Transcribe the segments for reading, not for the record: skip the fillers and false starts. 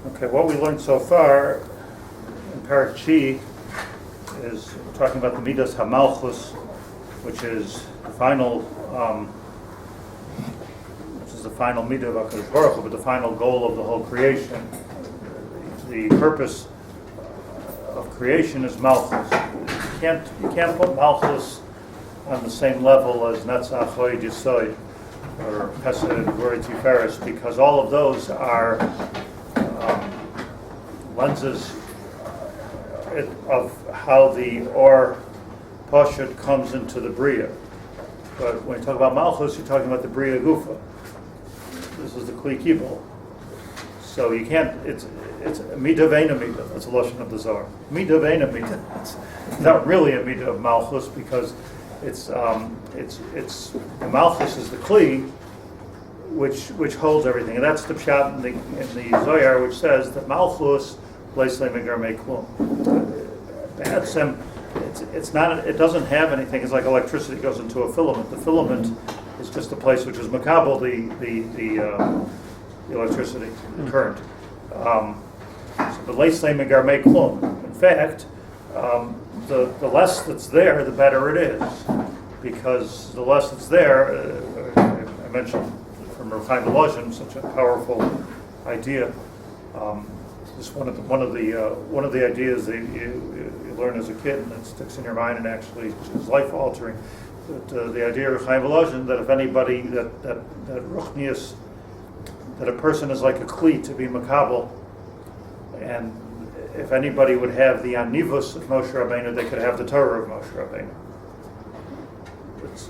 Okay, what we learned so far in Perek is talking about the Midas HaMalchus, which is the final, midah of HaKadosh Baruch Hu, but the final goal of the whole creation. The purpose of creation is Malchus. You can't put Malchus on the same level as Netzach, Hoid, Yisoid, or Chesed, Glory, Tiferes, because all of those are lenses of how the Or Pashut comes into the Bria. But when you talk about Malchus, you're talking about the Bria Gufa. This is the Kli Kibul. So you can't, it's a midah veina midah. That's a lashon of the Zohar. Midah veina midah. It's not really a midah of Malchus because it's the Malchus is the Kli which holds everything, and that's the pshat in the Zohar, which says that Malchus leis le'megar me'klum. It's not. It doesn't have anything. It's like electricity goes into a filament. The filament is just a place which is makabel the electricity, the current. So the leis le'megar me'klum. In fact, the less that's there, the better it is, because the less that's there. I mentioned from Rabbi Moshe, such a powerful idea. Just one of the ideas that you learn as a kid, and it sticks in your mind, and actually is life altering. The idea of Rabbi Moshe that if anybody that ruchnius, that a person is like a kli to be makabel, and if anybody would have the anivus of Moshe Rabbeinu, they could have the Torah of Moshe Rabbeinu. It's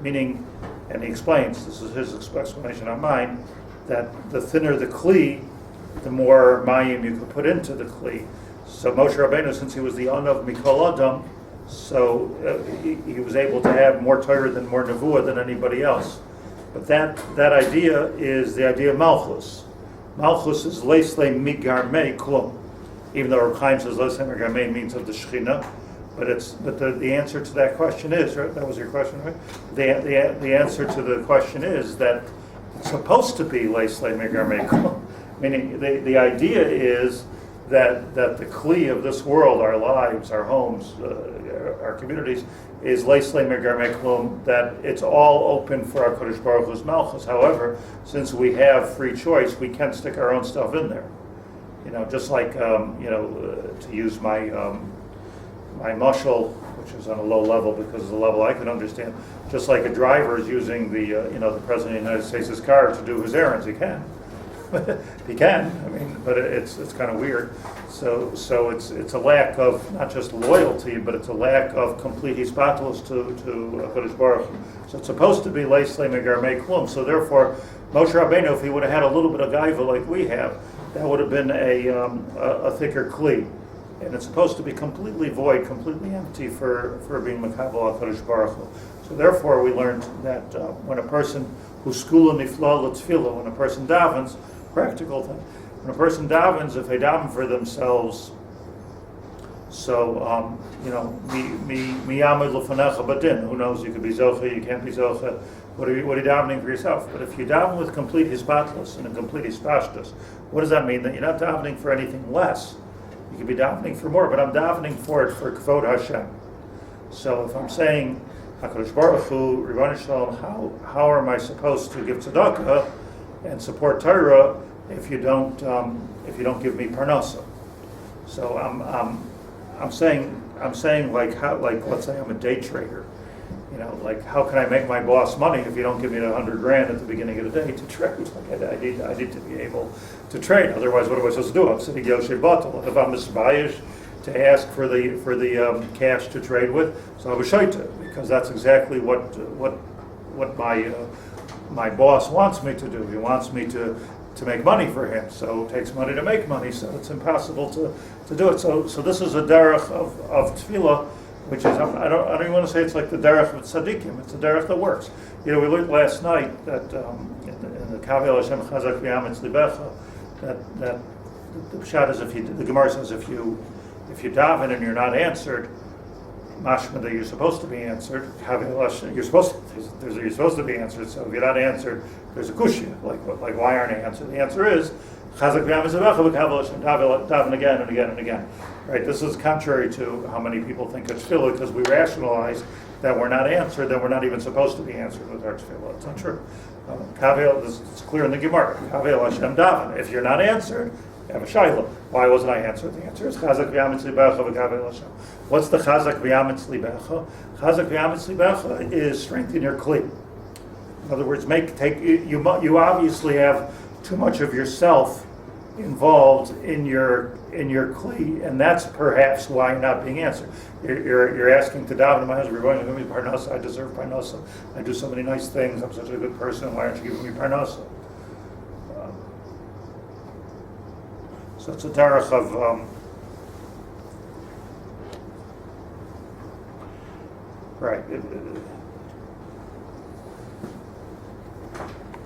meaning. And he explains, this is his explanation on mine, that the thinner the kli, the more mayim you could put into the kli. So Moshe Rabbeinu, since he was the Anav Mikol Adam, so he was able to have more Torah than more Nevuah than anybody else. But that idea is the idea of Malchus. Malchus is leis le'migar me'klum, even though Reb Chaim says leis le'migar me means of the Shechina. But the answer to that question is, right? That was your question, right? The answer to the question is that it's supposed to be leis le'migar me'klum. Meaning the idea is that the kli of this world, our lives, our homes, our communities, is leis le'migar me'klum, that it's all open for our Kodesh Baruch Hu's Malchus. However, since we have free choice, we can stick our own stuff in there. Just like to use my mashal, which is on a low level because it's a level I can understand, just like a driver is using the President of the United States' car to do his errands. He can. He can. But it's kind of weird. So it's a lack of not just loyalty, but it's a lack of complete hispatalos to Kodesh Baruch Hu. So it's supposed to be leis le'migar me'klum. So therefore, Moshe Rabbeinu, if he would have had a little bit of gaiva like we have, that would have been a thicker kli. And it's supposed to be completely void, completely empty for being makabel HaKadosh Baruch Hu. So therefore we learned that when a person who's skula nifla l'tefillah, when a person davens, practical thing, when a person davens, if they daven for themselves, so mi yamid l'fanecha badin, who knows, you could be zocha, you can't be zocha, what are you davening for yourself? But if you daven with complete hispatlos and a complete hispashtus, what does that mean? That you're not davening for anything less. You could be davening for more, but I'm davening for it for Kvod Hashem. So if I'm saying, HaKadosh Baruch Hu, Ribbono Shel Olam, how am I supposed to give tzedakah and support Torah if you don't give me parnasa? So I'm saying like let's say I'm a day trader. Like how can I make my boss money if you don't give me $100,000 at the beginning of the day to trade? Like I need to be able to trade. Otherwise, what am I supposed to do? I'm sitting Yoshe Batel. If I'm misbayish to ask for the cash to trade with, so I'm a shaita, because that's exactly what my boss wants me to do. He wants me to make money for him. So it takes money to make money. So it's impossible to do it. So this is a derech of tefillah, which is, I don't even want to say it's like the derech of tzaddikim. It's a derech that works. We learned last night that in the Kavel Hashem Chazak V'Ametz Libecha, that the pshat is the Gemara says if you daven and you're not answered, mashma that you're supposed to be answered. You're supposed to be answered. So if you're not answered, there's a kushya. Like why aren't I answered? The answer is Chazak v'yamitzlibecha v'kavel Hashem, daven again and again and again. Right? This is contrary to how many people think of tefillah, because we rationalize that we're not answered, then we're not even supposed to be answered with our tefillah. It's not true. Kavel, this is clear in the Gemara. Kavel Hashem daven. If you're not answered, you have a shayla. Why wasn't I answered? The answer is Chazak v'yamitzlibecha v'kavel Hashem. What's the Chazak v'yamitzlibecha? Chazak v'yamitzlibecha is strengthen your kli. In other words, you obviously have too much of yourself involved in your kli, and that's perhaps why you're not being answered. You're asking to daven to my husband, you're going to give me parnasa, I deserve parnasa, I do so many nice things, I'm such a good person, why aren't you giving me parnasa? So it's a derech of right.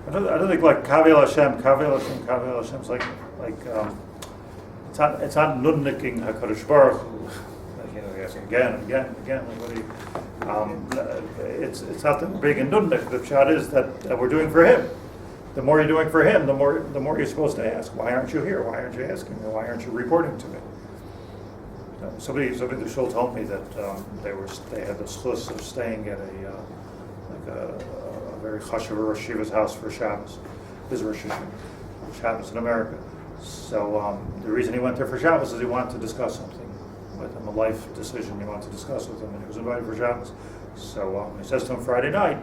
I don't think like Kavel Hashem is like it's not nudniking HaKadosh Baruch Hu. You're asking again and again and again. Like what do you? It's not that big and nudnik. The pshat is that we're doing for Him. The more you're doing for Him, the more you're supposed to ask. Why aren't you here? Why aren't you asking me? Why aren't you reporting to me? Somebody in the shul told me that they had the schluss of staying at a very chashuv Rosh Yeshiva's house for Shabbos. His Rosh Yeshiva, Shabbos in America. So the reason he went there for Shabbos is he wanted to discuss something with him, a life decision he wanted to discuss with him, and he was invited for Shabbos. So he says to him Friday night,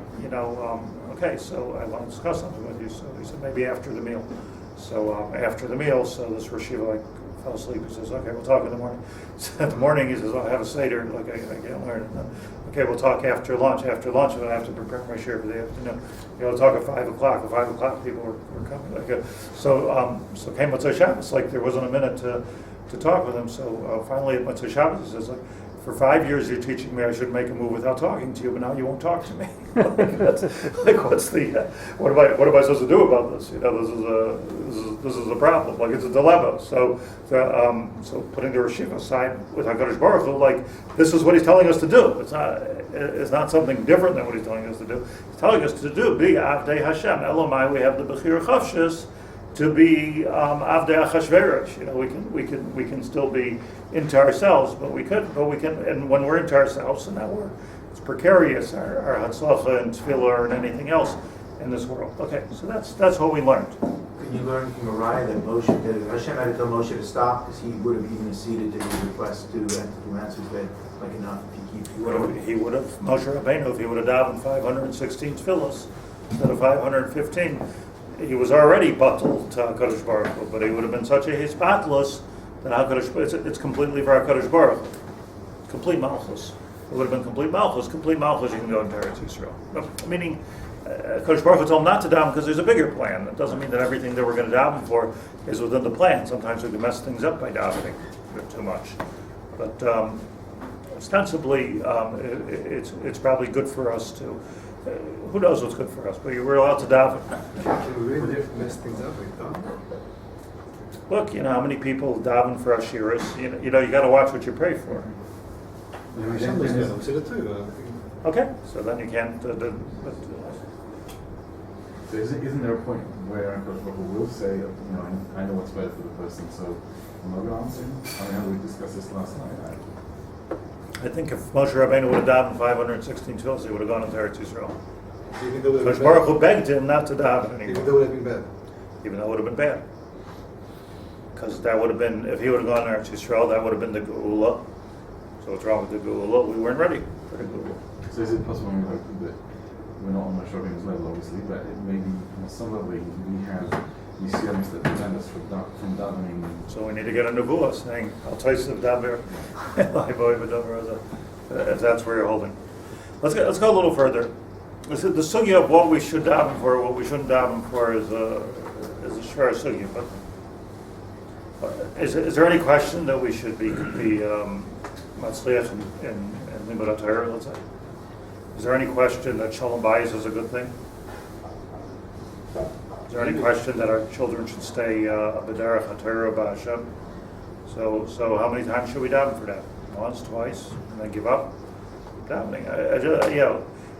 okay, so I want to discuss something with you. So he said maybe after the meal. So after the meal, so this Rosh Yeshiva fell asleep. He says, okay, we'll talk in the morning. So in the morning, he says, I'll have a seder, like I can't learn. Okay, we'll talk after lunch. After lunch, I have to prepare my share for the afternoon. We'll talk at 5 o'clock. At 5 o'clock, people were coming. So came Motzei Shabbos, like there wasn't a minute to talk with him. So finally at Motzei Shabbos, he says, like, for 5 years you're teaching me I should make a move without talking to you, but now you won't talk to me. What's the what am I supposed to do about this? This is a problem. Like it's a dilemma. So putting the Rosh Yeshiva aside with Hakadosh Baruch Hu, like this is what He's telling us to do. It's not something different than what He's telling us to do. He's telling us to do be Avdei Hashem. Elamai, we have the Bechir Chavshis to be Avdei Achashverosh. We can still be into ourselves, but we can, and when we're into ourselves, and now it's precarious, our Hatzlacha and Tefillah and anything else in this world. Okay, so that's what we learned. Can you learn from Mariah that Hashem had to tell Moshe to stop because he would have even acceded to his request to answer that like enough if he keeps. He would have Moshe Rabbeinu, if he would have davened 516 tefillos instead of 515. He was already batal to HaKadosh Baruch Hu, but he would have been such a hisbatlus that it's completely for HaKadosh Baruch Hu. Complete Malchus. It would have been complete Malchus. Complete Malchus, you can go into Eretz Yisrael. Meaning, HaKadosh Baruch Hu told him not to daven because there's a bigger plan. That doesn't mean that everything that we're going to daven for is within the plan. Sometimes we can mess things up by davening too much. But ostensibly, it's probably good for us to. Who knows what's good for us? But we're allowed to daven. Can we really mess things up like that? Look, how many people daven for Ashiras. You got to watch what you pray for. Okay, so then you can't. So isn't there a point where Hakadosh Baruch Hu will say, I know what's better for the person, so I'm not going to answer him? I mean, we discussed this last night. I think if Moshe Rabbeinu would have davened 516 tefillos, he would have gone into Eretz Yisrael. So even though it would have Because Baruch Hu begged him not to daven anymore. Even though it would have been bad. Even though it would have been bad. Because that would have been, if he would have gone to Eretz Yisrael, that would have been the Geula. So what's wrong with the Geula? We weren't ready for the Geula. So is it possible that we're not on Moshe Rabbeinu's level, obviously, but maybe on some level we see almost that prevent us from davening. So we need to get a nevuah saying, I'll taste of daber, if that's where you're holding. Let's go a little further. The sugya of what we should daven for, what we shouldn't daven for is a shver sugya. But is there any question that we should be matzliach in limud Torah, let's say? Is there any question that shalom bayis is a good thing? Is there any question that our children should stay b'derech haTorah b'Hashem? So how many times should we daven for that? Once, twice, and then give up? Davening.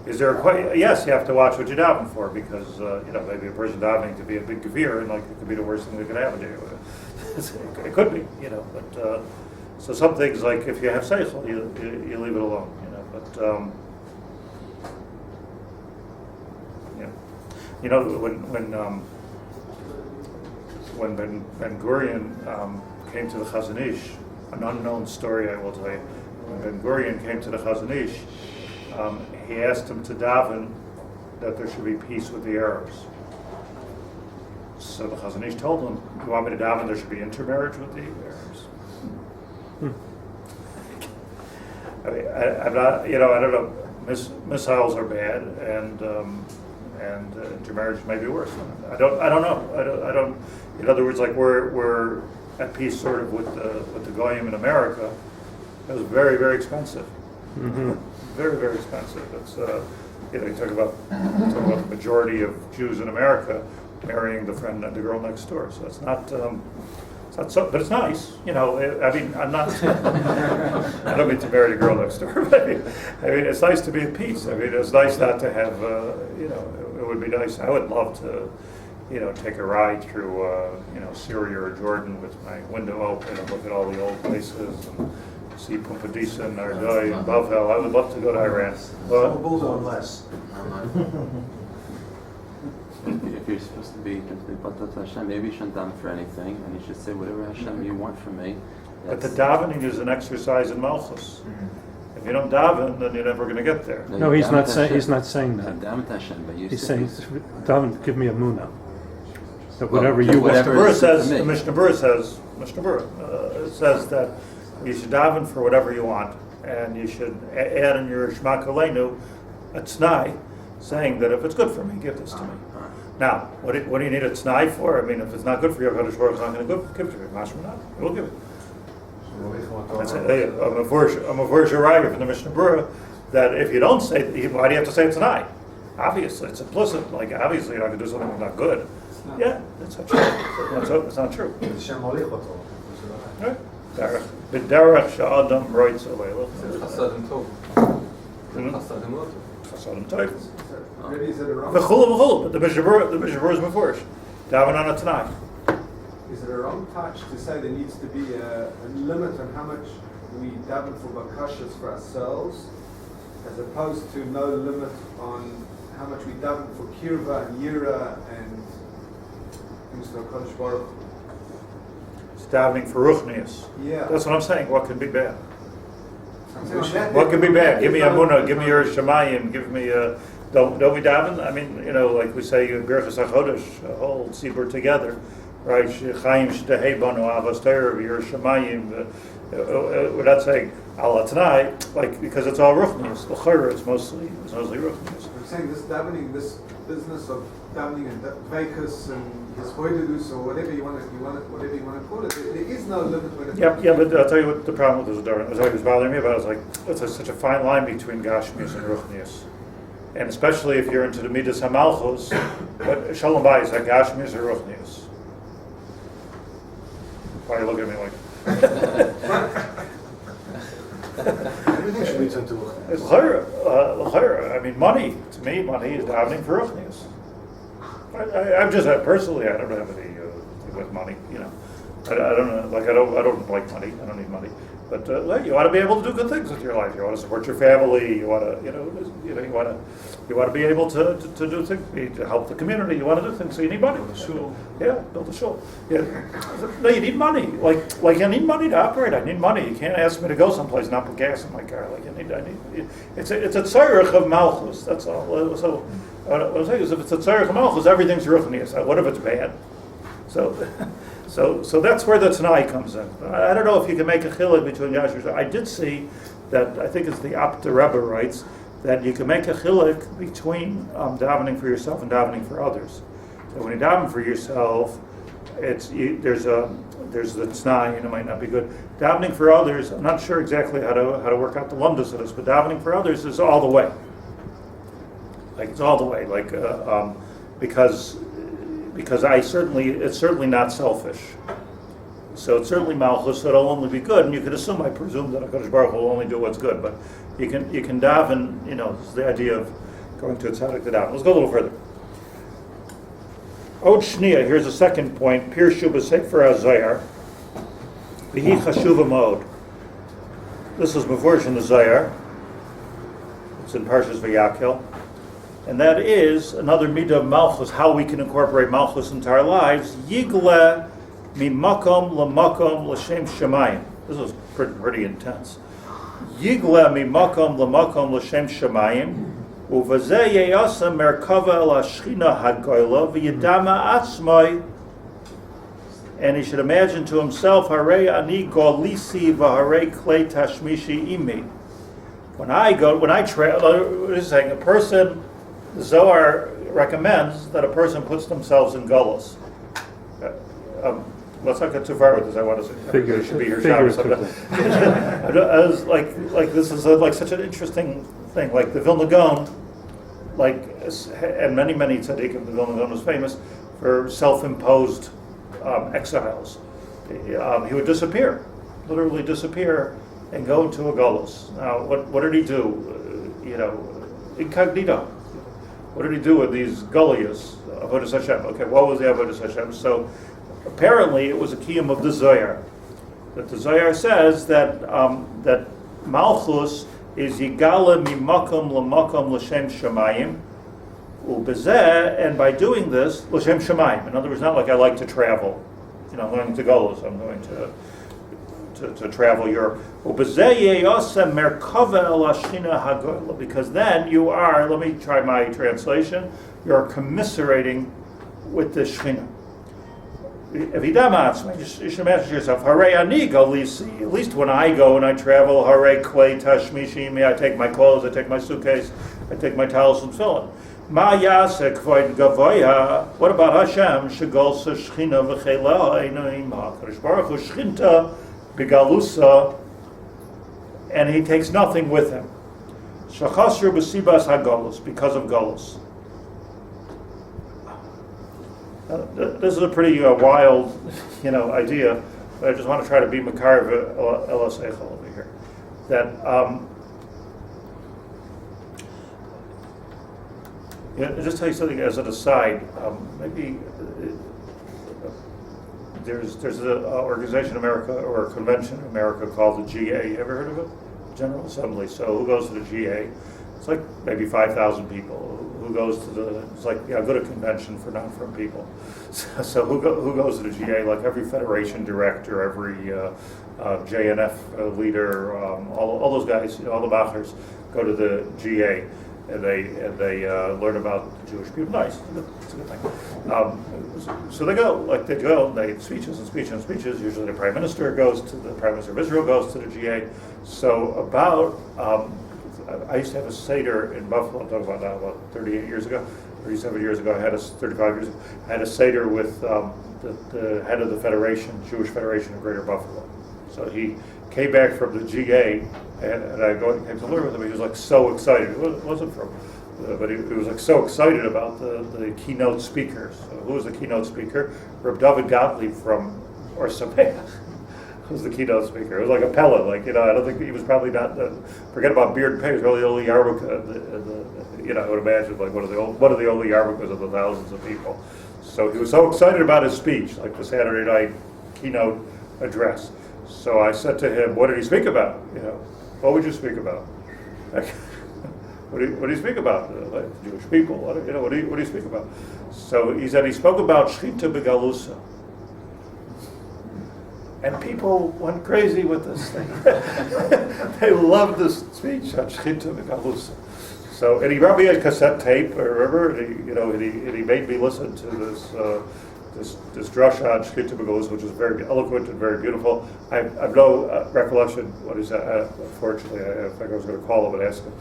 Is there a yes, you have to watch what you're davening for, because maybe a person davening to be a big kafir, and like it could be the worst thing that could happen to you. It could be, but so some things, like if you have seichel, you leave it alone, but when Ben Gurion came to the Chazon Ish, an unknown story I will tell you. When Ben Gurion came to the Chazon Ish, he asked him to daven that there should be peace with the Arabs. So the Chazon Ish told him, "You want me to daven there should be intermarriage with the Arabs?" I mean, I'm not, I don't know. Missiles are bad, and intermarriage may be worse. I don't know. I don't. In other words, like we're at peace sort of with the goyim in America. It was very, very expensive. Mm-hmm. Very, very expensive. It's you talk about the majority of Jews in America marrying the girl next door. So it's not so, but it's nice. I mean, I'm not. I don't mean to marry the girl next door. But I mean, it's nice to be at peace. I mean, it's nice not to have. It would be nice. I would love to. Take a ride through, Syria or Jordan with my window open and look at all the old places and see Pumbedisa and Nardoi and Bavel. I would love to go to Iran. But bulldozer less. If you're supposed to be completely patat Hashem, maybe you shouldn't daven for anything, and you should say whatever Hashem you want from me. But the davening is an exercise in Malchus. If you don't daven, then you're never going to get there. No, he's not saying. He's not saying that. Daven Hashem, but you He's say saying, "Daven, give me a muna." That Well, whatever okay, you whatever want. it is The for me. Mishnah Berurah says that you should daven for whatever you want, and you should add in your Shema Koleinu a t'nai, saying that if it's good for me, give this to me. Now, what do you need a t'nai for? I mean, if it's not good for you, HaKadosh Baruch Hu is not going to give it to you. Mashma not, he will give it. That's it. I'm a Raya from the Mishnah Berurah that if you don't say, why do you have to say it's tonight? Obviously, it's implicit. Like obviously, you're not going to do something that's not good. Yeah, that's not true. That's not true. Right? B'derech she'adam roitz aleilah. Chasadim tov. Hmm? Chasadim lo tov. Chasadim tov. Maybe is it wrong? V'chulu. But the Mishnah Berurah is before. Daven on a tonight. Is it a wrong touch to say there needs to be a limit on how much we daven for bakashas for ourselves, as opposed to no limit on how much we daven for kirva and yira and things to HaKadosh Baruch Hu? It's davening for ruchnius. Yeah. That's what I'm saying. What can be bad? What What can be bad? Give me a munah. Give me your shemayim. Give me a. Don't we daven? I mean, like we say, Birchas HaChodesh, a whole tzibur together, right? Chaim shtehei banu avos Torah, your shemayim. We're not saying Allah tonight, like because it's all ruchnius. L'chayra, it's mostly ruchnius. I'm saying this davening, this business of davening and vekas and his hoidedus or whatever you want to call it. There is no limit when it Yeah, but I'll tell you what the problem with this Darren was always bothering me about. It was like it's such a fine line between gashmius and ruchnius, and especially if you're into the midas hamalchus. But shalom bay is that gashmius or ruchnius? Why are you looking at me like? Everything should be turned to It's l'chayra. I mean, money to me, money is davening for ruchnius. I'm just personally, I don't have any with money. I don't know. Like I don't like money. I don't need money. But you want to be able to do good things with your life. You want to support your family. You want to, you want to be able to do things to help the community. You want to do things, so you need money. Build a shul. Yeah, build a shul. Yeah, no, you need money. Like I need money to operate. I need money. You can't ask me to go someplace and not put gas in my car. Like I need. It's a tzarech of Malchus. That's all. So what I'm saying is, if it's a tzarech of Malchus, everything's ruchnius. What if it's bad? So that's where the Tanai comes in. I don't know if you can make a chiluk between Yashir. I did see that, I think it's the Apta Rebbe writes, that you can make a chiluk between davening for yourself and davening for others. So when you daven for yourself, there's the Tanai, and it might not be good. Davening for others, I'm not sure exactly how to work out the lumdus of this, but davening for others is all the way. Like it's all the way, because it's certainly not selfish. So it's certainly Malchus, so it'll only be good, and you can assume, I presume, that HaKadosh Baruch Hu will only do what's good. But you can daven, it's the idea of going to tzaddik to down. Let's go a little further. Od Shnia, here's a second point. Pirshu b'sefer HaZayar. V'hi chashuva mod. This is Mevorsh in the Zayar. It's in Parshas Vayakhel. And that is another midah of Malchus, how we can incorporate Malchus into our lives. Yigle mimakom lamakom l'shem shemayim. This is pretty intense. Yigle mimakom lamakom l'shem shemayim. Uvazeh yeyasa merkava el Shechina hagoyla v'yidama atzmai. And he should imagine to himself, Hare ani golisi v'hare klei tashmishi imi. When I travel, what is saying? A person, the Zohar recommends that a person puts themselves in Golus. Let's not get too far with this. I want to say it should be your shot or something. I was like this is like such an interesting thing. Like the Vilna Gaon, and many tzaddikim, the Vilna Gaon was famous for self-imposed exiles. He would disappear, literally disappear, and go into a Galus. Now, what did he do? Incognito. What did he do with these Golias? Avodas Hashem. Okay, what was the Avodas Hashem? So, apparently, it was a kiyum of the Zohar. That the Zohar says that that Malchus is yigala mimakom lamakom l'shem shemayim, ubezeh, and by doing this, l'shem shemayim. In other words, not like I like to travel. I'm going to Golus. I'm going to travel Europe. Because then you are, let me try my translation, you're commiserating with the Shechinah. You should imagine to yourself, Hare ani golisi, at least when I go and I travel, Hare klei tashmishimi, I take my clothes, I take my suitcase, I take my towels and so on. Ma yaseh kvoid gavoya, what about Hashem? Shegolsa Shechina v'cheila einoim ha'kadosh baruch hu Shechinta Galusa, and he takes nothing with him. Shachasru b'sibas haGolus, because of Golus. This is a pretty wild, idea, but I just want to try to be Makarv Elas Eichel over here. That just tell you something as an aside. Maybe. There's an organization in America, or a convention in America called the GA. You ever heard of it? General Assembly. So who goes to the GA? It's like maybe 5,000 people. Who goes to it's like, go to convention for non-from people. So who goes to the GA? Like every federation director, every JNF leader, all those guys, all the Machers go to the GA. And they learn about the Jewish people. Nice, it's a good thing. So they go, they have speeches and speeches and speeches. Usually the Prime Minister of Israel goes to the GA. So about, I used to have a Seder in Buffalo, I'm talking about now, about 38 years ago, 37 years ago, 35 years ago, I had a Seder with the head of the Federation, Jewish Federation of Greater Buffalo. So he came back from the GA, and I came to learn with him. He was like so excited. It wasn't from, but he was like so excited about the keynote speakers. So who was the keynote speaker? Reb David Gottlieb from Or Sameh was the keynote speaker. It was like a Pella. I don't think he was probably not. Forget about beard and pay. He was probably the only yarmulke. I would imagine like one of the only yarmulkes of the thousands of people. So he was so excited about his speech, like the Saturday night keynote address. So I said to him, "What did he speak about? What would you speak about? What do you speak about? Like Jewish people? What do you speak about?" So he said he spoke about Shechita begalusa, and people went crazy with this thing. They loved this speech on Shechita begalusa. So, and he brought me a cassette tape. Remember, and he made me listen to this drasha on Shechita begalusa, which was very eloquent and very beautiful. I have no recollection what he said. Unfortunately, I think I was going to call him and ask him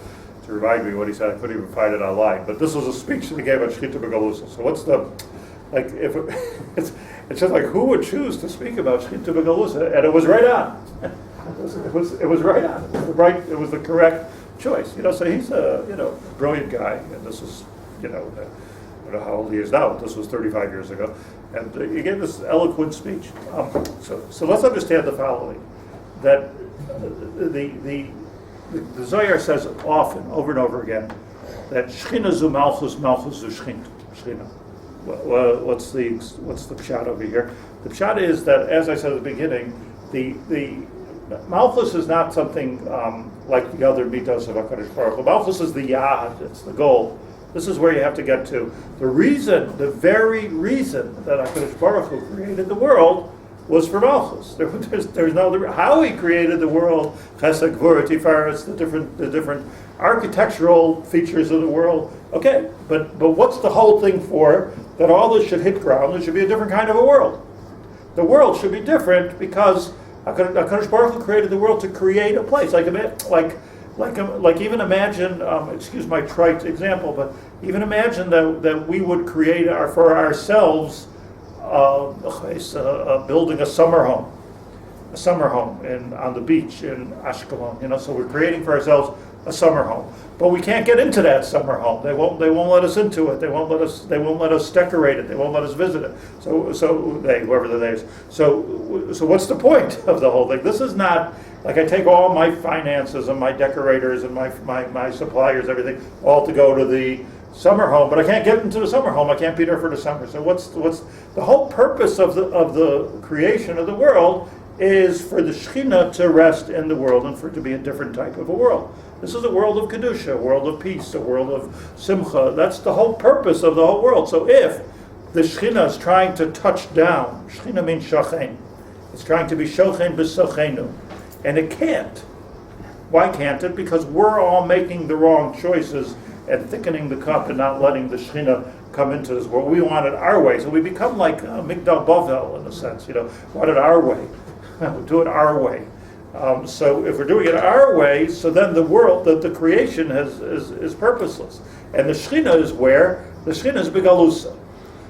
to remind me what he said. I couldn't even find it online. But this was a speech that he gave on Shechita begalusa. So what's it's just like who would choose to speak about Shechita begalusa? And it was right on. It was right on. It was the correct choice. So he's a brilliant guy, and this is I don't know how old he is now, but this was 35 years ago. And he gave this eloquent speech. So let's understand the following, that the Zohar says often, over and over again, that Shechina zu Malchus, Malchus zu Shechina. What's the pshat over here? The pshat is that, as I said at the beginning, the Malchus is not something like the other mitos of HaKadosh Baruch Hu. Malchus is the yad, it's the goal. This is where you have to get to. The very reason that HaKadosh Baruch Hu created the world was for Malchus. There's no other. How he created the world, Chesed, Gvura, Tiferes, the different architectural features of the world. Okay, but what's the whole thing for? That all this should hit ground. There should be a different kind of a world. The world should be different because HaKadosh Baruch Hu created the world to create a place. Like even imagine, excuse my trite example, but even imagine that we would create for ourselves building a summer home on the beach in Ashkelon. So we're creating for ourselves a summer home, but we can't get into that summer home. They won't let us into it. They won't let us decorate it. They won't let us visit it. So whoever the they is. So what's the point of the whole thing? This is not like I take all my finances and my decorators and my suppliers, everything, all to go to the summer home, but I can't get into the summer home. I can't be there for the summer. So what's the whole purpose of the creation of the world is for the Shechinah to rest in the world and for it to be a different type of a world. This is a world of Kedusha, a world of peace, a world of Simcha. That's the whole purpose of the whole world. So if the Shechinah is trying to touch down, Shechinah means Shachin, it's trying to be Shochin b'Sochenu, and it can't. Why can't it? Because we're all making the wrong choices and thickening the cup and not letting the Shechinah come into this world. We want it our way. So we become like Migdal Bavel in a sense, want it our way. We'll do it our way. So if we're doing it our way, so then the world, the creation is purposeless. And the Shechinah is where? The Shechinah is Begalusa.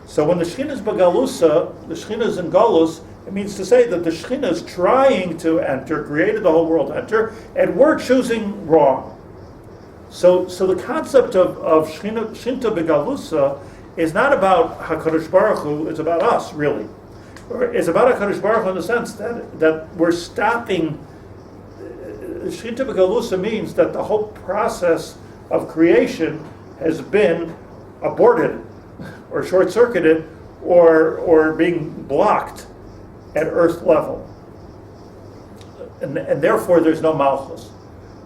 So when the Shechinah is Begalusa, the Shechinah is in Golus, it means to say that the Shechinah is trying to enter, created the whole world to enter, and we're choosing wrong. So the concept of Shinta Begalusa is not about HaKadosh Baruch Hu, it's about us, really. It's about HaKadosh Baruch Hu in the sense that we're stopping. Shinta Begalusa means that the whole process of creation has been aborted or short-circuited or being blocked at earth level. And therefore there's no Malchus.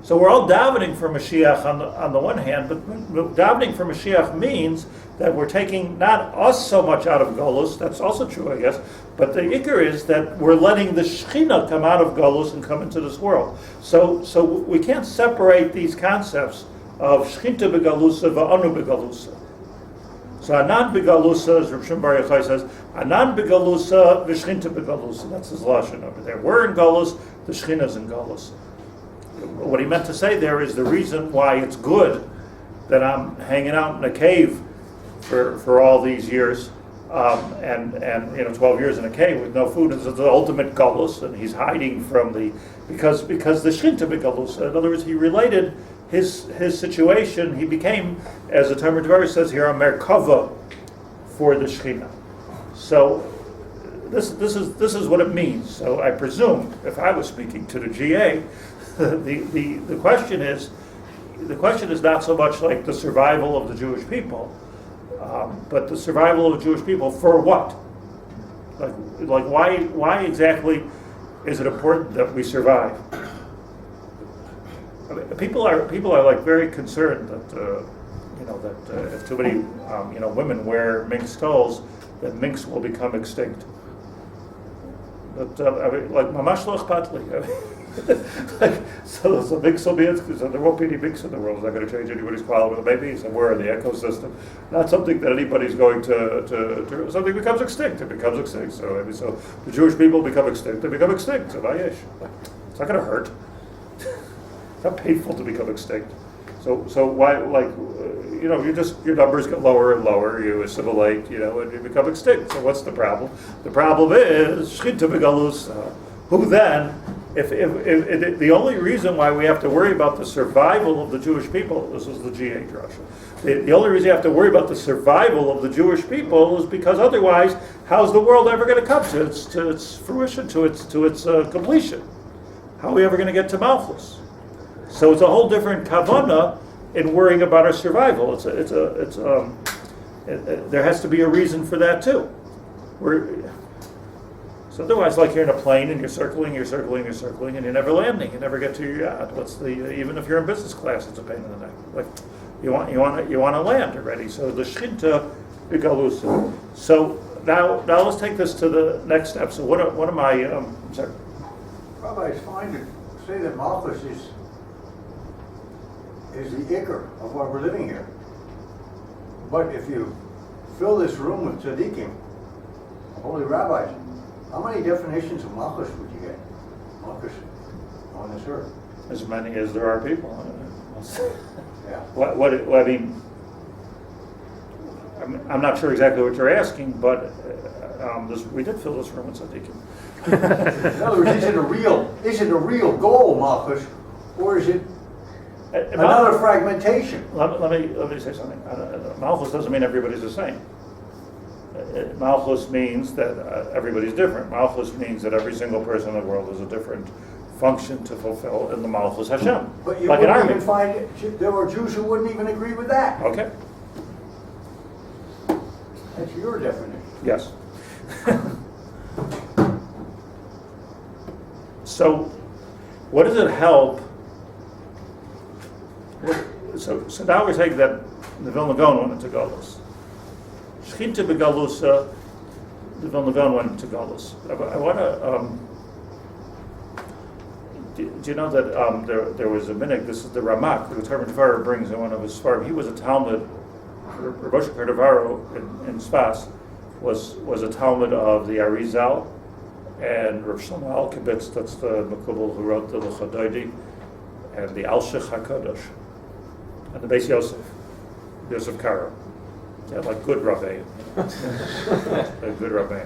So we're all davening for Mashiach on the one hand, but davening for Mashiach means that we're taking not us so much out of Golus, that's also true, I guess, but the ikar is that we're letting the Shechinah come out of Golus and come into this world. So we can't separate these concepts of Shechinta begalusa va'anu begalusa. So Anan begalusa, as Rav Shimon Bar Yochai says, Anan begalusa v'Shechinta begalusa. That's his lashon over there. We're in Golus, the Shechinah's in Golus. What he meant to say there is the reason why it's good that I'm hanging out in a cave for all these years, and 12 years in a cave with no food is the ultimate Galus, and he's hiding from because the Shechinah begalus. In other words, he related his situation. He became, as the Tomer Devorah says here, a merkava for the Shechinah. So this is what it means. So I presume if I was speaking to the GA, the question is not so much like the survival of the Jewish people. But the survival of the Jewish people for what? Like why exactly is it important that we survive? I mean, people are like very concerned that if too many women wear minx toes, that minks will become extinct. But mamash lo akhpat li. So minks will be extinct. So there won't be any minks in the world. It's not going to change anybody's quality. Maybe so we're in the ecosystem. Not something that anybody's going to something becomes extinct. It becomes extinct. So the Jewish people become extinct. They become extinct. So vayesh. It's not going to hurt. It's not painful to become extinct. So why your numbers get lower and lower. You assimilate, and you become extinct. So what's the problem? The problem is Shechinah begalus. Who then? If the only reason why we have to worry about the survival of the Jewish people, this is the GA drasha. The only reason you have to worry about the survival of the Jewish people is because otherwise, how's the world ever going to come to its fruition, to its completion? How are we ever going to get to Malchus? So it's a whole different kavanah in worrying about our survival. There has to be a reason for that too. So otherwise, like you're in a plane and you're circling, and you're never landing. You never get to your yacht. Even if you're in business class, it's a pain in the neck. Like you want to land already. So the Shechina, the Galus. So now let's take this to the next step. So what am I? I'm sorry. Rabbi, it's fine to say that Malchus is the ikar of why we're living here. But if you fill this room with tzaddikim, holy rabbis, how many definitions of Malchus would you get? Malchus on this earth. As many as there are people. Yeah. I mean, I'm not sure exactly what you're asking, but we did fill this room with tzaddikim. In other words, is it a real goal, Malchus, or is it another fragmentation? Let me say something. Malchus doesn't mean everybody's the same. Malchus means that everybody's different. Malchus means that every single person in the world has a different function to fulfill in the Malchus Hashem. But you like an wouldn't army. even find it. There were Jews who wouldn't even agree with that. Okay. That's your definition. Yes. So, what does it help? So now we're saying that the Vilna Gaon went into Golus. Shechinah beGalus, the Vilna Gaon went into Golus. I want to. Do you know that there was a minhag? This is the Ramak, who Tomer Devorah brings in one of his svarim. He was a Talmud. Rabbi Moshe Cordovero in Sfas was a Talmud of the Arizal and Rav Shlomo Alkabetz, that's the Makubal who wrote the L'Chadoidi, and the Alshich HaKadosh, and the Beis Yosef Karo. Yeah, like good Rabbi. A good Rabbi.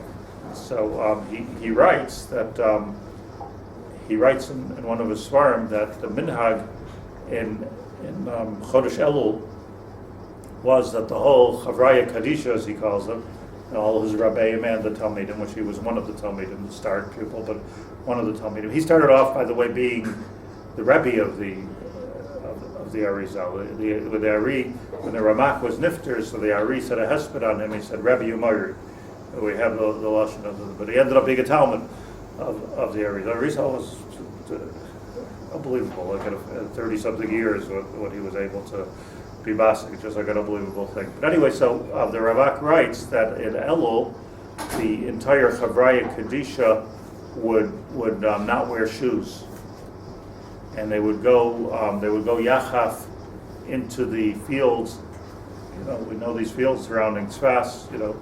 So he writes that he writes in one of his svarim that the minhag in Chodesh Elul was that the whole Chavraya Kadisha, as he calls them, and all his Rabbeim and the Talmidim, which he was one of the Talmidim, the star pupil, but one of the Talmidim. He started off, by the way, being the Rebbe of the Arizal. With the Ari, when the Ramak was nifter, so the Ari said a hesped on him. He said, Rebbe, you murdered. We have the lashon of the, but he ended up being a Talmud of the Arizal. Arizal was unbelievable. Like at 30-something years, what he was able to be basik, just like an unbelievable thing. But anyway, so the Ravak writes that in Elul, the entire Chavraya Kadisha would not wear shoes, and they would go yachaf into the fields. You know, we know these fields surrounding Tzfas. You know,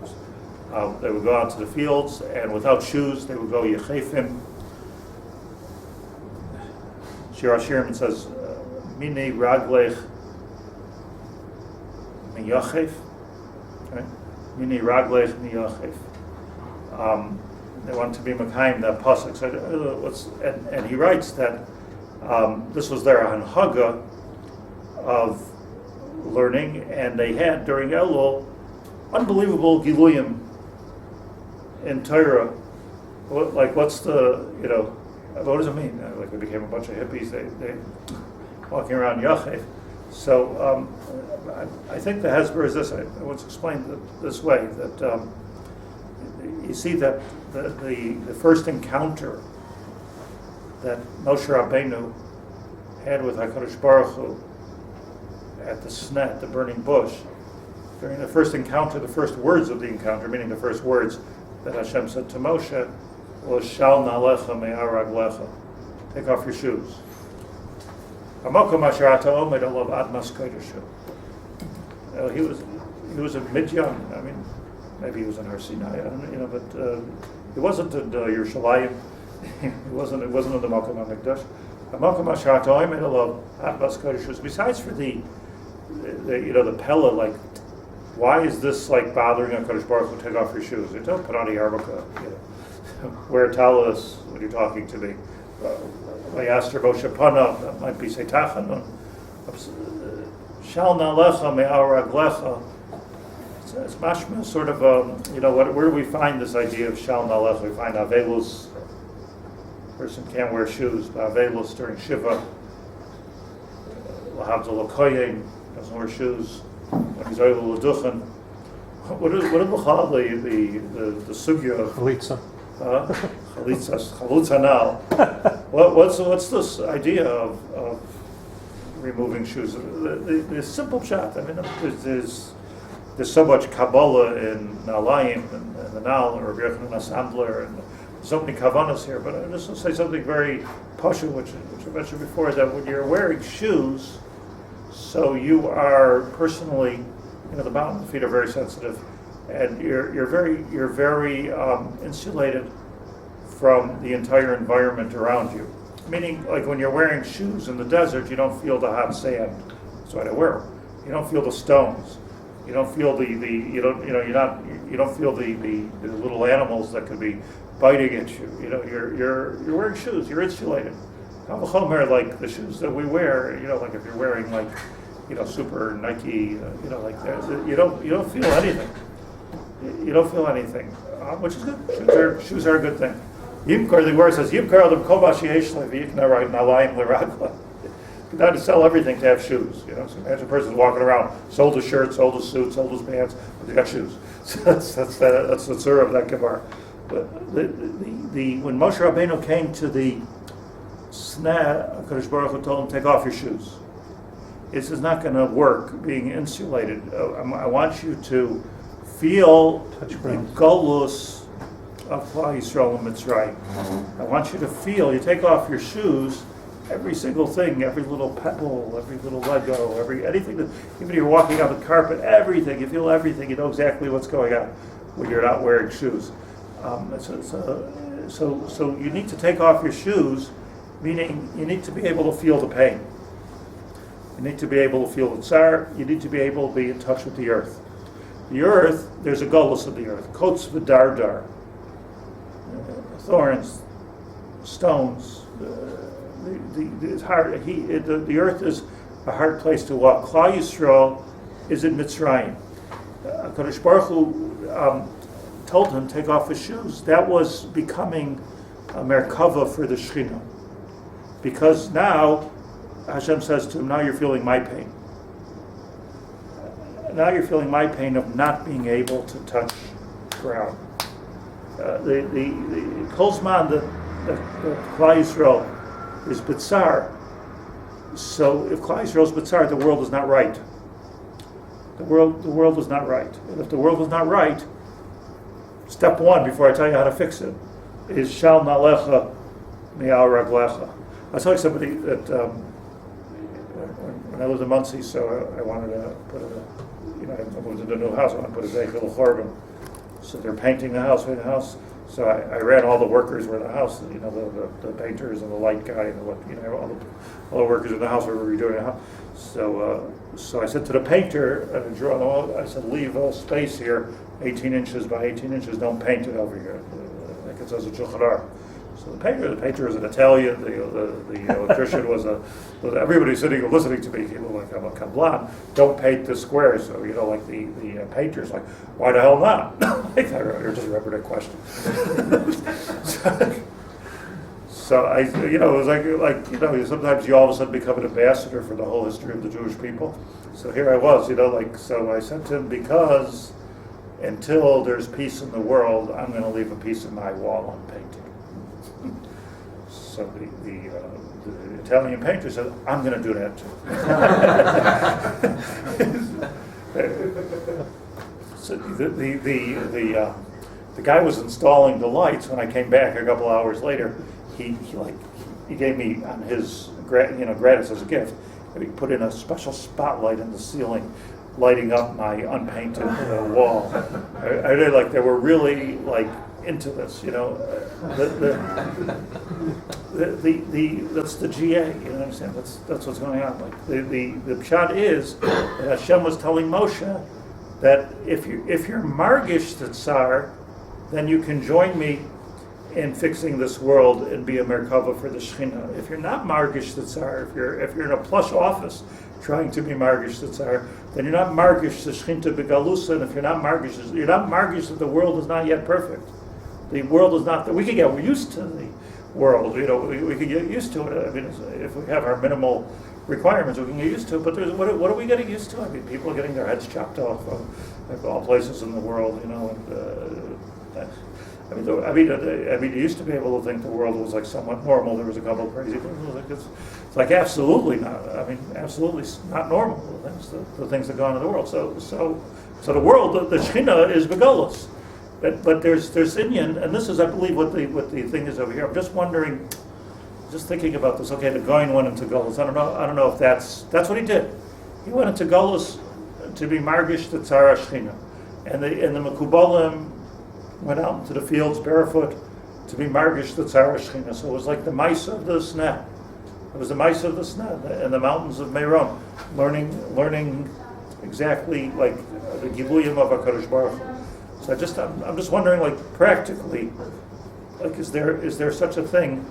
they would go out to the fields, and without shoes, they would go yechefim. Shir HaShirim says, "Mini raglech." Miyachef, right? Mini raglech miyachef. They want to be Mekayim, that pasuk. So, and he writes that this was their hanhaga of learning, and they had during Elul unbelievable giluyim in Torah. What's the what does it mean? Like they became a bunch of hippies. They walking around yachef. So I think the Hezbollah is this. I once explained it this way, that you see that the first encounter that Moshe Rabbeinu had with HaKadosh Baruch Hu at the Snet, the burning bush, during the first encounter, the first words of the encounter, meaning the first words that Hashem said to Moshe, was Shal na'alecha me'araglecha, take off your shoes. He was a Midyan. I mean, maybe he was in Har Sinai. I don't know, but he wasn't in Yerushalayim. It wasn't in the Malchus HaMikdash. Besides for the Pella, like, why is this like bothering HaKadosh Baruch Hu? Take off your shoes. You don't put on a yarmulke. Wear talis when you're talking to me. Vayaster Moshe Pana, that might be Seitachan. Shal na'alecha me'araglecha. It's mashma, sort of, where do we find this idea of Shal na'alecha? We find Avelus, person can't wear shoes, but Avelus during Shiva. Lahavdil Koyin, doesn't wear shoes. When he's Oil L'Duchen. What is the sugya? Chalitza. Chalutza now. What's this idea of removing shoes? The simple shot. I mean, there's so much Kabbalah in Nalayim and the Nal and Rabbi Yochanan Asandler and so many kavanas here. But I just want to say something very pasha, which I mentioned before, that when you're wearing shoes, so you are personally, the bottom of the feet are very sensitive, and you're very insulated from the entire environment around you. Meaning, like when you're wearing shoes in the desert, you don't feel the hot sand. That's why I wear them. You don't feel the stones. You don't feel you don't feel the little animals that could be biting at you. You're wearing shoes. You're insulated. Kal v'chomer, like the shoes that we wear. Like if you're wearing super Nike, like that, you don't feel anything. You don't feel anything, which is good. Shoes are a good thing. Yimkar, the word says, Yimkar adam kol b'sheish le v'yikna right nalayim l'ragla. You got to sell everything to have shoes. So imagine a person walking around, sold his shirt, sold his suit, sold his pants, but they got shoes. So that's the surah of that kibar. But when Moshe Rabbeinu came to the Sneh, HaKadosh Baruch Hu told him, take off your shoes. This is not going to work, being insulated. I want you to feel the Golus of Klal Yisrael and Mitzrayim. I want you to feel, you take off your shoes, every single thing, every little pebble, every little Lego, anything that, even if you're walking on the carpet, everything, you feel everything, you know exactly what's going on when you're not wearing shoes. So you need to take off your shoes, meaning you need to be able to feel the pain. You need to be able to feel the tsar, you need to be able to be in touch with the earth. The earth, there's a Golus of the earth, kots v'dardar, thorns, stones, it's hard. The earth is a hard place to walk. Klal Yisrael is in Mitzrayim. HaKadosh Baruch Hu told him take off his shoes. That was becoming a merkava for the Shechinah, because now Hashem says to him, now you're feeling my pain. Now you're feeling my pain of not being able to touch ground. The Kolzman, the Klal Yisrael is Bitzar. So if Klal Yisrael is Bitzar, the world is not right. The world is not right. And if the world is not right, step one, before I tell you how to fix it, is Shal Nalecha Mi'al Raglecha. I was telling somebody that when I lived in Muncie, so I wanted to put I moved into a new house, I wanted to put a Zeichel Chorban. So they're painting the house, So I ran all the workers were in the house, the painters and the light guy and all the workers in the house were redoing the house. So I said to the painter, and I drew on the wall, I said, leave a space here, 18 inches by 18 inches, don't paint it over here. Like it says a Shechinah. So the painter is an Italian, the electrician was everybody sitting and listening to me, like I'm a kablan, don't paint the square. So, like the painter's like, why the hell not? I just remembered a question. So I, it was like sometimes you all of a sudden become an ambassador for the whole history of the Jewish people. So here I was, so I said to him, because until there's peace in the world, I'm going to leave a piece of my wall unpainted. So the Italian painter said, I'm going to do that too. So the guy was installing the lights. When I came back a couple hours later, he gave me on his gratis as a gift. He put in a special spotlight in the ceiling, lighting up my unpainted wall. I really they were really into this, that's the GA, you understand? That's what's going on. The pshat is that Hashem was telling Moshe that if you're margish the tsar, then you can join me in fixing this world and be a merkava for the Shechinah. If you're not margish the tsar, if you're in a plush office trying to be margish the tsar, then you're not margish the Shechinah begalus, and if you're not margish that the world is not yet perfect. The world is not. We can get used to the world. We can get used to it. I mean, if we have our minimal requirements we can get used to. But what are we getting used to? I mean, people are getting their heads chopped off at all places in the world, you know. And, I mean, you used to be able to think the world was like somewhat normal. There was a couple of crazy people. It's like absolutely not. I mean, absolutely not normal. The things that go on in the world. So the world, the Shechinah is Golus. But there's Inyan, and this is, I believe, what the thing is over here. I'm just wondering, just thinking about this. Okay, the Goin went into Golus. I don't know if that's what he did. He went into Golus to be Margish the Tzara Shechina, and the Mekubalim went out into the fields barefoot to be Margish the Tzara Shechina. So it was like the mice of the Sneh. It was the mice of the Sneh in the mountains of Meron, learning exactly like the Giluyim of HaKadosh Baruch Hu. So I'm just wondering, like, practically, like, is there such a thing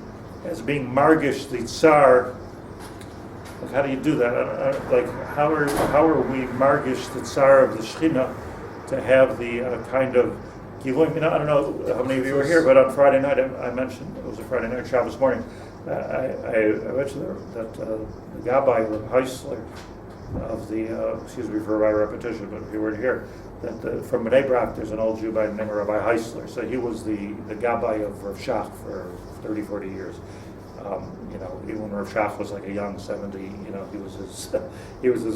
as being Margish the Tsar? Like, how do you do that? Like, how are we Margish the Tsar of the Shechina to have the kind of Giluyim? You know, I don't know how many of you were here, but on Friday night I mentioned, it was a Friday night, Shabbos morning, I mentioned that the Gabbai, the Heisler of the, excuse me for my repetition, but if you weren't here, that from Bnei Brak there's an old Jew by the name of Rabbi Heisler. So he was the Gabbai of Rav Shach for 30, 40 years. You know, even when Rav Shach was like a young 70, you know, he was his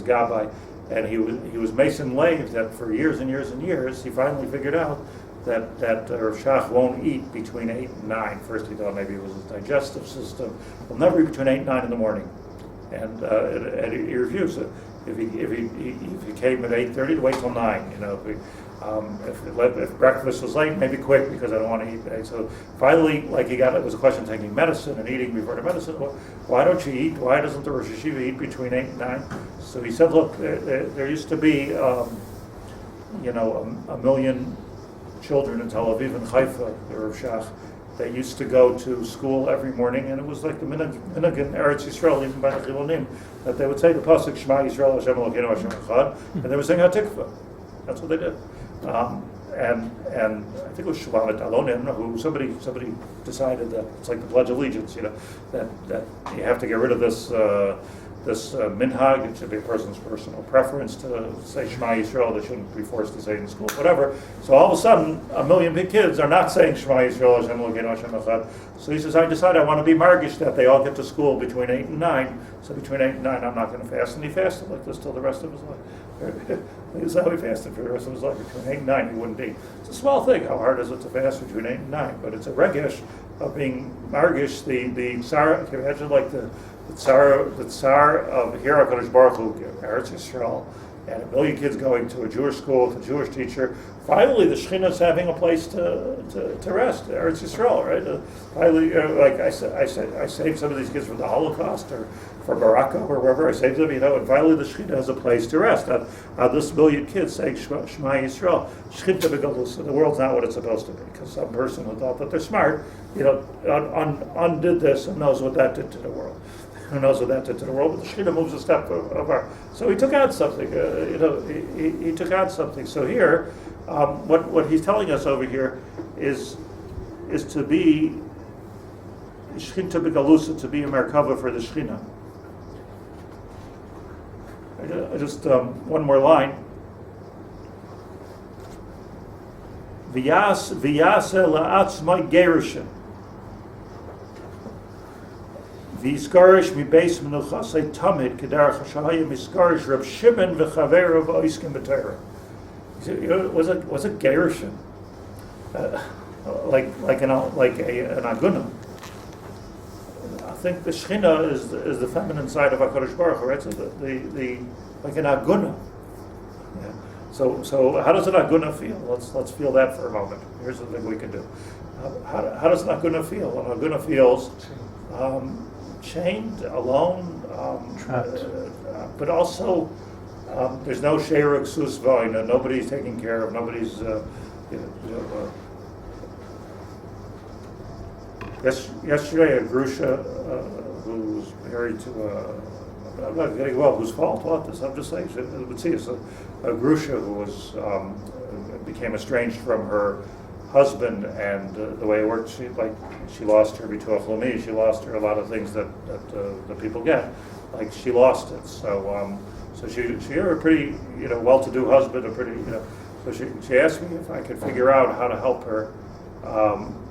Gabbai, and he was Mason Lave that for years and years and years he finally figured out that Rav Shach won't eat between 8 and 9. First he thought maybe it was his digestive system. He'll never eat between 8 and 9 in the morning, and he refused it. If he came at 8:30, to wait till 9. You know, if breakfast was late, maybe quick because I don't want to eat. So finally, like it was a question of taking medicine and eating before the medicine. Well, why don't you eat? Why doesn't the Rosh Hashiva eat between 8 and 9? So he said, look, there used to be, you know, a million children in Tel Aviv and Haifa, the Rav Shach. They used to go to school every morning, and it was like the minhag in Eretz Yisrael, even by the Chilonim, that they would say the pasuk Shema Yisrael Hashem Elokeinu Hashem Echad, and they would sing HaTikva. That's what they did. And I think it was Shulamet Alonim, who somebody decided that it's like the Pledge of Allegiance, you know, that you have to get rid of this minhag. It should be a person's personal preference to say Shema Yisrael. They shouldn't be forced to say it in school, whatever. So all of a sudden, a million big kids are not saying Shema Yisrael Hashem Elokeinu Hashem Echad. So he says, I decided I want to be margish that they all get to school between 8 and 9. So between 8 and 9, I'm not going to fast. And he fasted like this till the rest of his life. This is how he fasted for the rest of his life. Between 8 and 9, he wouldn't eat. It's a small thing. How hard is it to fast between 8 and 9? But it's a regesh of being margish. The tsar. Can you imagine like the tsar of here HaKadosh Baruch Hu, Eretz Yisrael, and a million kids going to a Jewish school with a Jewish teacher. Finally, the Shechinah is having a place to rest, Eretz Yisrael, right? Finally, like I saved some of these kids from the Holocaust or from Morocco or wherever I saved them, you know, and finally the Shechinah has a place to rest. This million kids saying Shema Yisrael, Shechinah begalus, and the world's not what it's supposed to be, because some person who thought that they're smart, you know, undid this and knows what that did to the world. Who knows what that did to the world? But the Shechinah moves a step over. So he took out something. You know, he took out something. So here, what he's telling us over here is to be Shechinah begalusa, to be a merkava for the Shechinah. I just one more line. V'yase la'atzmai gerushin. V'yiskarish mibeis menuchasei tamid kedarach hashahaya miskarish Reb Shimon v'chaver of oiskim b'Torah. Was it gerushin? Like an aguna. I think the Shechina is the feminine side of HaKadosh Baruch Hu, right? So the like an aguna. Yeah. So how does an aguna feel? Let's feel that for a moment. Here's the thing we can do. How does an aguna feel? An aguna feels chained, alone, trapped. but also there's no sheiruk susvaina. Nobody's taking care of. Nobody's Yesterday, a Grusha who was married to I'm not getting well, whose fault taught this. I'm just saying, a Grusha who was became estranged from her husband, and the way it worked, she lost her bituach lumi, she lost her a lot of things that the people get, like she lost it. So she had a pretty well-to-do husband, so she asked me if I could figure out how to help her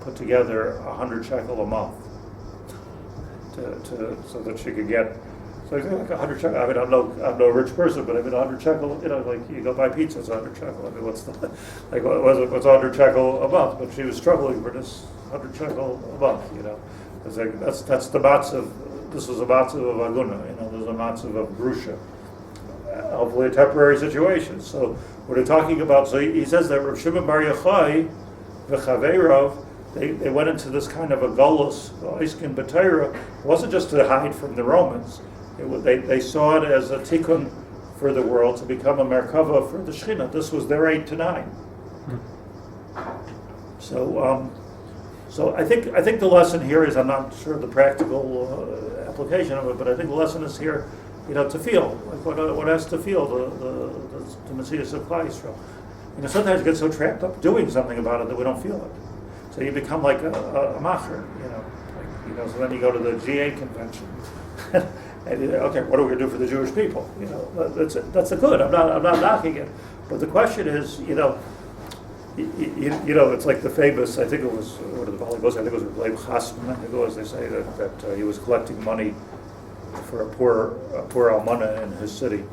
put together 100 shekel a month so that she could get. So I think like 100 shekel. I mean, I'm no rich person, but I mean 100 shekel. Like you go buy pizza, it's 100 shekel. I mean, what's 100 shekel a month? But she was struggling for this 100 shekel a month. It's like that's the matzav. This was a matzav of aguna. There's a matzav of grusha. Hopefully, a temporary situation. So what they're talking about. So he says that Rav Shimon Bar Yochai v'chaveirav. They went into this kind of a Golus, Iskin B'Torah. It wasn't just to hide from the Romans. They saw it as a tikkun for the world to become a merkava for the Shechinah. This was their 8 to 9. So I think the lesson here is, I'm not sure the practical application of it, but I think the lesson is here, to feel like what has to feel the Messiah of Christ. Sometimes we get so trapped up doing something about it that we don't feel it. So you become like a macher, so then you go to the GA convention, and okay, what are we going to do for the Jewish people? That's a good. I'm not knocking it, but the question is, it's like the famous. I think it was one of the volleyball. I think it was Rabbi Chasman. I think it was. They say that he was collecting money for a poor almana in his city.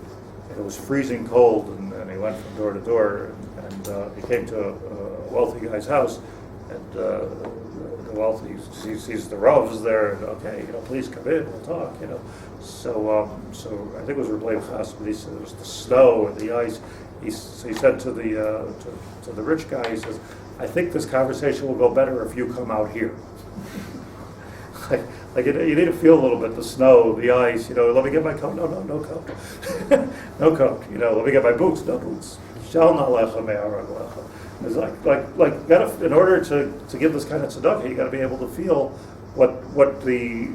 And it was freezing cold, and he went from door to door, and he came to a wealthy guy's house. And the wealthy sees the Rav's there, and okay, please come in, we'll talk, So I think it was Rabbi Chas, but he said it was the snow and the ice. He said to the rich guy, he says, I think this conversation will go better if you come out here. like you need to feel a little bit, the snow, the ice, let me get my coat, no coat. No coat, let me get my boots, no boots. Shal na'alecha me'arag. It's like in order to give this kind of tzedakah, you got to be able to feel what the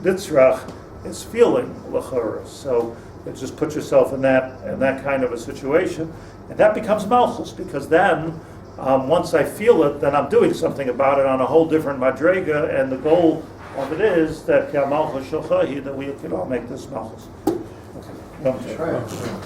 nitzrach is feeling l'chora. So just put yourself in that kind of a situation, and that becomes Malchus, because then once I feel it, then I'm doing something about it on a whole different madrega, and the goal of it is that Malchus Shulchahi, that we can all make this Malchus. Okay.